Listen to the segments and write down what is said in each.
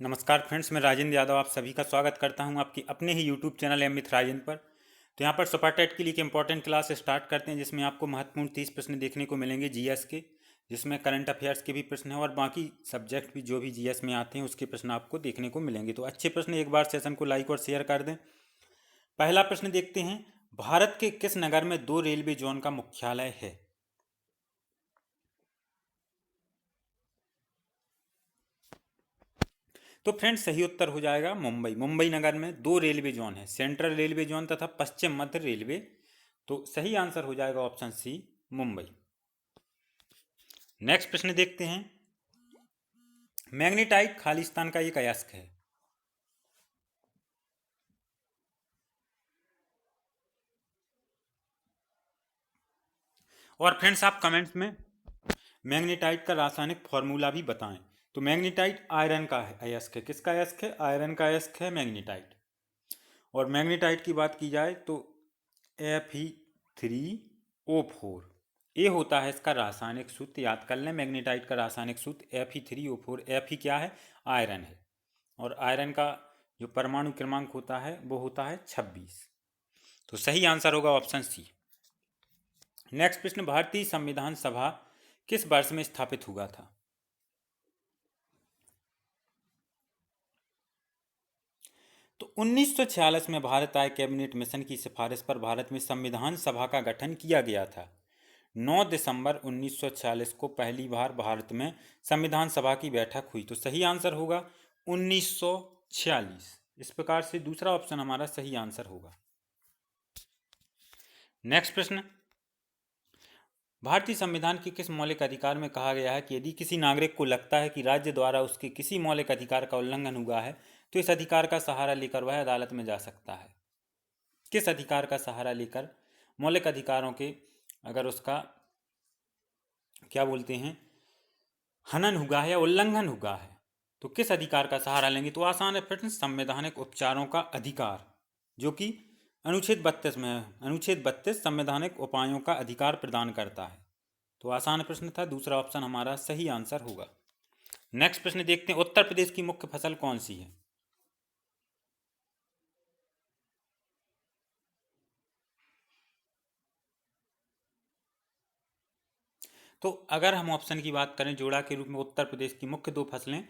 नमस्कार फ्रेंड्स, मैं राजेंद्र यादव आप सभी का स्वागत करता हूं आपकी अपने ही YouTube channel M with Rajendra पर। तो यहां पर सुपर टेट के लिए एक इंपॉर्टेंट क्लास स्टार्ट करते हैं जिसमें आपको महत्वपूर्ण 30 प्रश्न देखने को मिलेंगे जीएस के, जिसमें करंट अफेयर्स के भी प्रश्न हैं और बाकी सब्जेक्ट भी जो भी जीएस में आते हैं उसके प्रश्न आपको देखने को मिलेंगे। तो अच्छे प्रश्न, एक बार सेशन को लाइक और शेयर कर दें। पहला प्रश्न देखते हैं, भारत के किस नगर में 2 रेलवे जोन का मुख्यालय है? तो फ्रेंड्स सही उत्तर हो जाएगा मुंबई। मुंबई नगर में 2 रेलवे जोन है, सेंट्रल रेलवे जोन तथा पश्चिम मध्य रेलवे। तो सही आंसर हो जाएगा ऑप्शन सी, मुंबई। नेक्स्ट प्रश्न देखते हैं, मैग्नेटाइट खालिस्तान का एक अयस्क है। और फ्रेंड्स आप कमेंट्स में मैग्नेटाइट का रासायनिक फॉर्मूला भी बताएं। तो मैग्नेटाइट आयरन का है अयस्क है। किसका अयस्क है? आयरन का अयस्क है मैग्नेटाइट। और मैग्नेटाइट की बात की जाए तो Fe3O4 ये होता है इसका रासायनिक सूत्र। याद कर लें, मैग्नेटाइट का रासायनिक सूत्र Fe3O4। Fe क्या है? आयरन है। और आयरन का जो परमाणु क्रमांक होता है वो होता है 26। तो सही आंसर होगा ऑप्शन सी। नेक्स्ट प्रश्न, भारतीय संविधान सभा किस वर्ष में स्थापित हुआ था? तो 1946 में भारत आय कैबिनेट मिशन की सिफारिश पर भारत में संविधान सभा का गठन किया गया था। 9 दिसंबर 1946 को पहली बार भारत में संविधान सभा की बैठक हुई। तो सही आंसर होगा 1946। इस प्रकार से दूसरा ऑप्शन हमारा सही आंसर होगा। नेक्स्ट प्रश्न, भारतीय संविधान के किस मौलिक अधिकार में कहा गया है कि यदि किसी नागरिक को लगता है कि राज्य द्वारा उसके किसी मौलिक अधिकार का उल्लंघन हुआ है तो इस अधिकार का सहारा लेकर वह अदालत में जा सकता है? किस अधिकार का सहारा लेकर मौलिक अधिकारों के अगर उसका क्या बोलते हैं हनन हुआ है या उल्लंघन हुआ है तो किस अधिकार का सहारा लेंगे? तो आसान है फ्रेंड्स, संवैधानिक उपचारों का अधिकार, जो कि अनुच्छेद 32 में है। अनुच्छेद 32 संवैधानिक उपायों का अधिकार प्रदान करता है। तो आसान प्रश्न था, दूसरा ऑप्शन हमारा सही आंसर होगा। नेक्स्ट प्रश्न देखते हैं, उत्तर प्रदेश की मुख्य फसल कौन सी है? तो अगर हम ऑप्शन की बात करें जोड़ा के रूप में उत्तर प्रदेश की मुख्य 2 फसलें,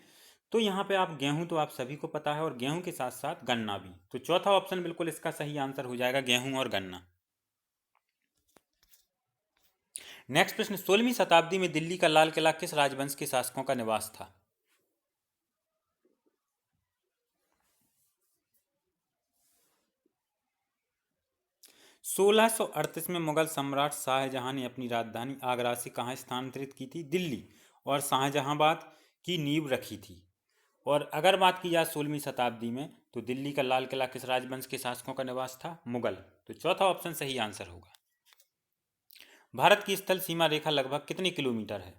तो यहाँ पे आप गेहूं तो आप सभी को पता है और गेहूं के साथ साथ गन्ना भी। तो चौथा ऑप्शन बिल्कुल इसका सही आंसर हो जाएगा, गेहूं और गन्ना। नेक्स्ट प्रश्न, 16वीं शताब्दी में दिल्ली का लाल किला किस राजवंश के शासकों का निवास था? 1638 में मुगल सम्राट शाहजहां ने अपनी राजधानी आगरा से कहाँ स्थानांतरित की थी? दिल्ली। और शाहजहांबाद की नींव रखी थी। और अगर बात की जाए 16वीं शताब्दी में तो दिल्ली का लाल किला किस राजवंश के शासकों का निवास था? मुगल। तो चौथा ऑप्शन सही आंसर होगा। भारत की स्थल सीमा रेखा लगभग कितने किलोमीटर है?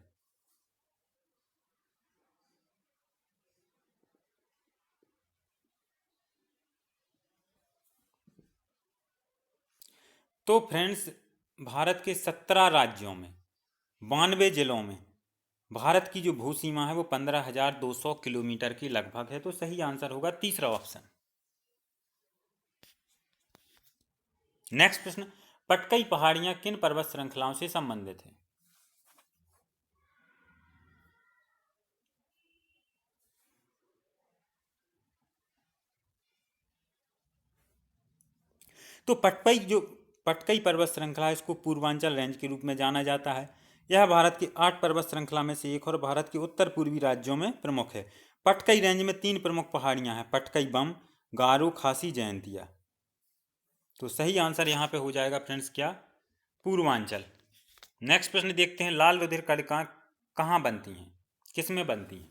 तो फ्रेंड्स, भारत के 17 राज्यों में 92 जिलों में भारत की जो भू सीमा है वो 15,200 किलोमीटर की लगभग है। तो सही आंसर होगा तीसरा ऑप्शन। नेक्स्ट प्रश्न, पटकई पहाड़ियां किन पर्वत श्रृंखलाओं से संबंधित है? तो पटकई पर्वत श्रृंखला है, इसको पूर्वांचल रेंज के रूप में जाना जाता है। यह भारत की 8 पर्वत श्रृंखला में से एक और भारत के उत्तर पूर्वी राज्यों में प्रमुख है। पटकई रेंज में 3 प्रमुख पहाड़ियां हैं, पटकई बम, गारो, खासी, जयंतिया। तो सही आंसर यहाँ पे हो जाएगा फ्रेंड्स क्या? पूर्वांचल। नेक्स्ट प्रश्न देखते हैं, लाल रुधिर कणिकाएं कहाँ बनती हैं, किस में बनती हैं?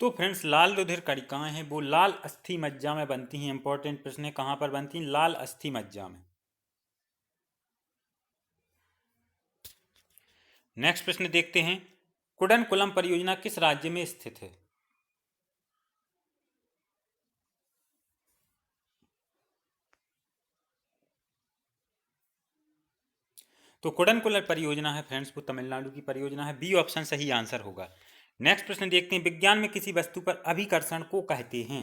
तो फ्रेंड्स लाल रुधिर कणिकाएं हैं वो लाल अस्थि मज्जा में बनती हैं। इंपॉर्टेंट प्रश्न है, कहाँ पर बनती हैं? लाल अस्थि मज्जा में। नेक्स्ट प्रश्न देखते हैं, कुडनकुलम परियोजना किस राज्य में स्थित है? तो कुडनकुलर परियोजना है फ्रेंड्स, वो तमिलनाडु की परियोजना है। बी ऑप्शन सही आंसर होगा। नेक्स्ट प्रश्न देखते हैं, विज्ञान में किसी वस्तु पर अभिकर्षण को कहते हैं?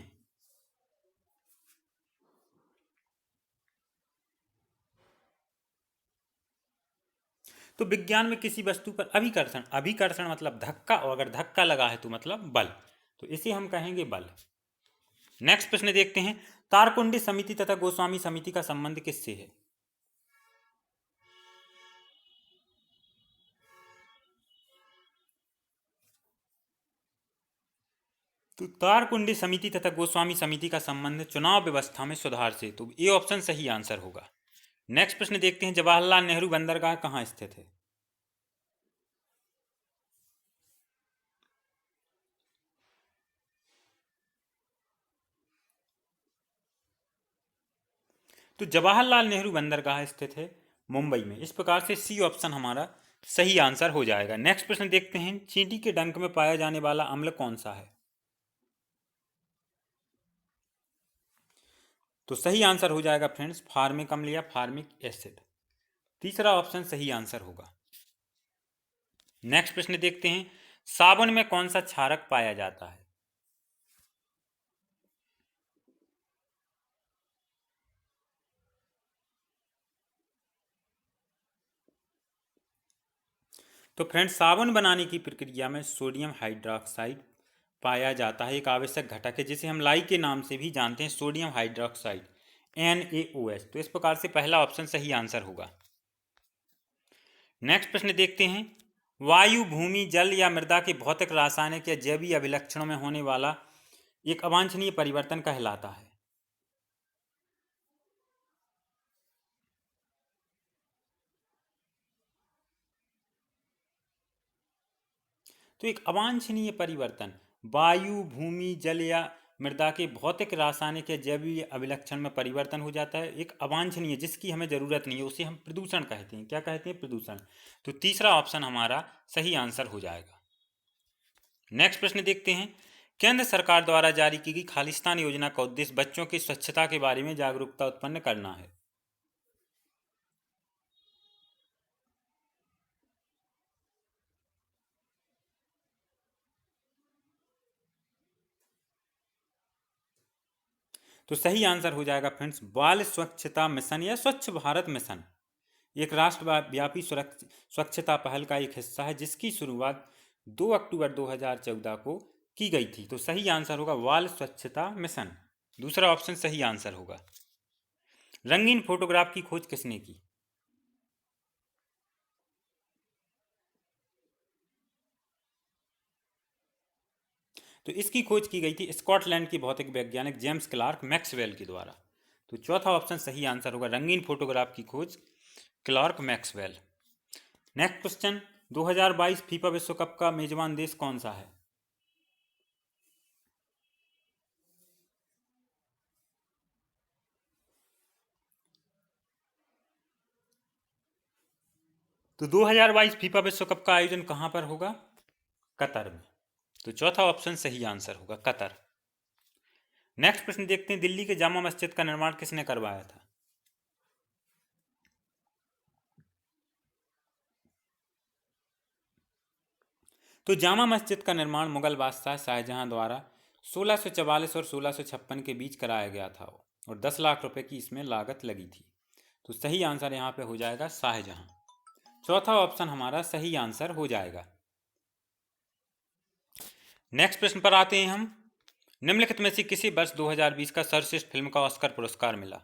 तो विज्ञान में किसी वस्तु पर अभिकर्षण, अभिकर्षण मतलब धक्का, और अगर धक्का लगा है तो मतलब बल, तो इसे हम कहेंगे बल। नेक्स्ट प्रश्न देखते हैं, तारकुंडी समिति तथा गोस्वामी समिति का संबंध किससे है? तो तारकुंडी समिति तथा गोस्वामी समिति का संबंध चुनाव व्यवस्था में सुधार से, तो ये ऑप्शन सही आंसर होगा। नेक्स्ट प्रश्न देखते हैं, जवाहरलाल नेहरू बंदरगाह कहाँ स्थित है? तो जवाहरलाल नेहरू बंदरगाह स्थित है मुंबई में। इस प्रकार से सी ऑप्शन हमारा सही आंसर हो जाएगा। नेक्स्ट प्रश्न देखते हैं, चींटी के डंक में पाया जाने वाला अम्ल कौन सा है? तो सही आंसर हो जाएगा फ्रेंड्स फार्मिक अम्ल या फार्मिक एसिड। तीसरा ऑप्शन सही आंसर होगा। नेक्स्ट प्रश्न देखते हैं, साबुन में कौन सा क्षारक पाया जाता है? तो फ्रेंड्स, साबुन बनाने की प्रक्रिया में सोडियम हाइड्रोक्साइड पाया जाता है, एक आवश्यक घटक है जिसे हम लाई के नाम से भी जानते हैं, सोडियम हाइड्रोक्साइड, NaOH। तो इस प्रकार से पहला ऑप्शन सही आंसर होगा। नेक्स्ट प्रश्न देखते हैं, वायु, भूमि, जल या मृदा के भौतिक, रासायनिक या जैवीय अभिलक्षणों में होने वाला एक अवांछनीय परिवर्तन कहलाता है? तो एक अवांछनीय परिवर्तन वायु, भूमि, जल या मृदा के भौतिक, रासायनिक या जैवीय अभिलक्षण में परिवर्तन हो जाता है, एक अवांछनीय जिसकी हमें जरूरत नहीं है, उसे हम प्रदूषण कहते हैं। क्या कहते हैं? प्रदूषण। तो तीसरा ऑप्शन हमारा सही आंसर हो जाएगा। नेक्स्ट प्रश्न देखते हैं, केंद्र सरकार द्वारा जारी की गई खालिस्तान योजना का उद्देश्य बच्चों की स्वच्छता के बारे में जागरूकता उत्पन्न करना है। तो सही आंसर हो जाएगा फ्रेंड्स बाल स्वच्छता मिशन या स्वच्छ भारत मिशन, एक राष्ट्रव्यापी स्वच्छता पहल का एक हिस्सा है जिसकी शुरुआत 2 अक्टूबर 2014 को की गई थी। तो सही आंसर होगा बाल स्वच्छता मिशन। दूसरा ऑप्शन सही आंसर होगा। रंगीन फोटोग्राफ की खोज किसने की? तो इसकी खोज की गई थी स्कॉटलैंड की भौतिक वैज्ञानिक जेम्स क्लार्क मैक्सवेल के द्वारा। तो चौथा ऑप्शन सही आंसर होगा, रंगीन फोटोग्राफ की खोज Clark Maxwell. Next question, 2022 FIFA विश्व कप का मेजबान देश कौन सा है? तो 2022 फीफा विश्व कप का आयोजन कहां पर होगा? कतर में। तो चौथा ऑप्शन सही आंसर होगा, कतर। नेक्स्ट प्रश्न देखते हैं, दिल्ली के जामा मस्जिद का निर्माण किसने करवाया था? तो जामा मस्जिद का निर्माण मुगल बादशाह शाहजहां द्वारा 1644 और 1656 के बीच कराया गया था, और 10 लाख रुपए की इसमें लागत लगी थी। तो सही आंसर यहाँ पे हो जाएगा शाहजहां। चौथा ऑप्शन हमारा सही आंसर हो जाएगा। नेक्स्ट प्रश्न पर आते हैं हम, निम्नलिखित में से किसी वर्ष 2020 का सर्वश्रेष्ठ फिल्म का ऑस्कर पुरस्कार मिला?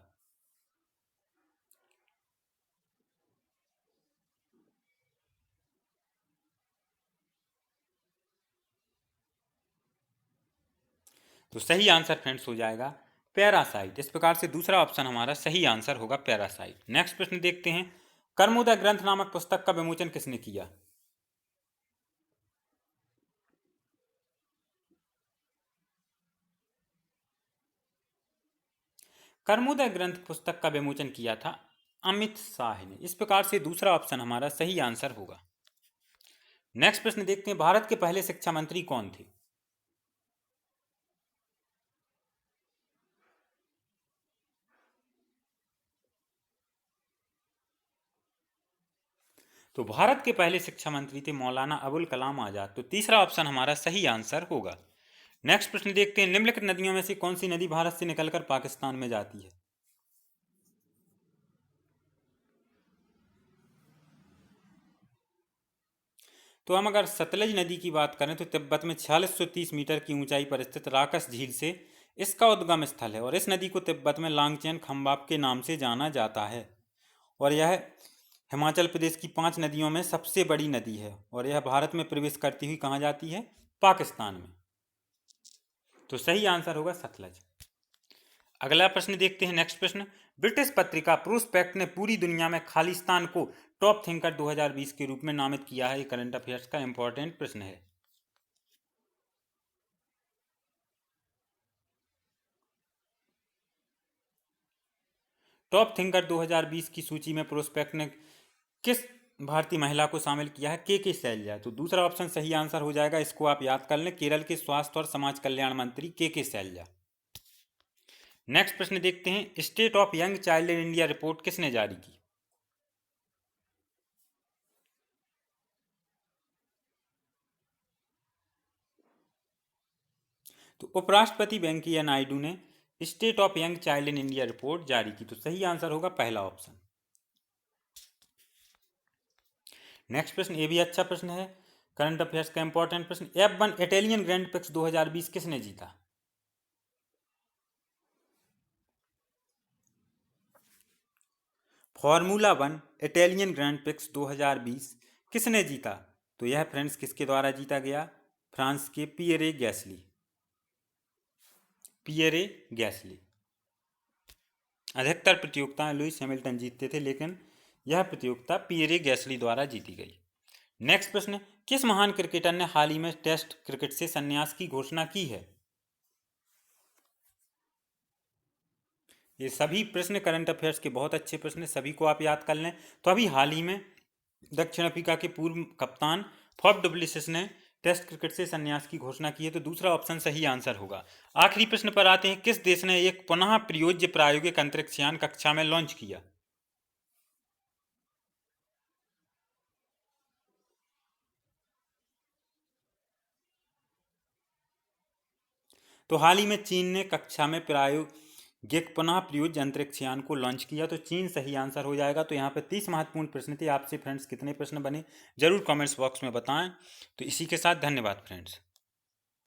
तो सही आंसर फ्रेंड्स हो जाएगा पैरासाइट। इस प्रकार से दूसरा ऑप्शन हमारा सही आंसर होगा, पैरासाइट। नेक्स्ट प्रश्न देखते हैं, कर्मोदय ग्रंथ नामक पुस्तक का विमोचन किसने किया? कर्मोदय ग्रंथ पुस्तक का विमोचन किया था अमित शाह ने। इस प्रकार से दूसरा ऑप्शन हमारा सही आंसर होगा। नेक्स्ट प्रश्न देखते हैं, भारत के पहले शिक्षा मंत्री कौन थे? तो भारत के पहले शिक्षा मंत्री थे मौलाना अबुल कलाम आजाद। तो तीसरा ऑप्शन हमारा सही आंसर होगा। नेक्स्ट प्रश्न देखते हैं, निम्नलिखित नदियों में से कौन सी नदी भारत से निकलकर पाकिस्तान में जाती है? तो हम अगर सतलज नदी की बात करें तो तिब्बत में 4630 मीटर की ऊंचाई पर स्थित राकस झील से इसका उद्गम स्थल है और इस नदी को तिब्बत में लांगचेन खंबाब के नाम से जाना जाता है और यह हिमाचल प्रदेश की 5 नदियों में सबसे बड़ी नदी है और यह भारत में प्रवेश करती हुई कहाँ जाती है? पाकिस्तान में। तो सही आंसर होगा सतलज। अगला प्रश्न देखते हैं, नेक्स्ट प्रश्न, ब्रिटिश पत्रिका प्रोस्पेक्ट ने पूरी दुनिया में खालिस्तान को टॉप थिंकर 2020 के रूप में नामित किया है। करंट अफेयर्स का इंपॉर्टेंट प्रश्न है। टॉप थिंकर 2020 की सूची में प्रोस्पेक्ट ने किस भारतीय महिला को शामिल किया है? के शैलजा। तो दूसरा ऑप्शन सही आंसर हो जाएगा, इसको आप याद कर लें, केरल के स्वास्थ्य और समाज कल्याण मंत्री के शैलजा। नेक्स्ट प्रश्न देखते हैं, state of young child in India report किसने जारी की? तो उपराष्ट्रपति वेंकैया नायडू ने state of young child in India report जारी की। तो सही आंसर होगा पहला ऑप्शन। नेक्स्ट प्रश्न, ये भी अच्छा प्रश्न है, करंट अफेयर्स का इंपॉर्टेंट प्रश्न, F1 इटालियन ग्रैंड प्रिक्स 2020 किसने जीता? फॉर्मूला 1 इटालियन ग्रैंड प्रिक्स 2020 किसने जीता? तो यह फ्रेंड्स किसके द्वारा जीता गया? फ्रांस के पियरे गैसली। अधिकतर प्रतियोगिताएं लुइस हैमिल्टन जीतते थे, लेकिन यह प्रतियोगिता पियरे गैसली द्वारा जीती गई। नेक्स्ट प्रश्न, किस महान क्रिकेटर ने हाल ही में टेस्ट क्रिकेट से संन्यास की घोषणा की है? ये सभी प्रश्न करंट अफेयर्स के बहुत अच्छे प्रश्न, सभी को आप याद कर लें। तो अभी हाल ही में दक्षिण अफ्रीका के पूर्व कप्तान फॉफ डुप्लेसिस ने टेस्ट क्रिकेट से संन्यास की घोषणा की है। तो दूसरा ऑप्शन सही आंसर होगा। आखिरी प्रश्न पर आते हैं, किस देश ने एक पुनः प्रयोज्य प्रायोगिक अंतरिक्ष यान कक्षा में लॉन्च किया? तो हाल ही में चीन ने कक्षा में प्रायोगिक पुनः प्रयोज्य अंतरिक्ष यान को लॉन्च किया। तो चीन सही आंसर हो जाएगा। तो यहाँ पे 30 महत्वपूर्ण प्रश्न थे। आपसे फ्रेंड्स कितने प्रश्न बने जरूर कमेंट्स बॉक्स में बताएं। तो इसी के साथ धन्यवाद फ्रेंड्स।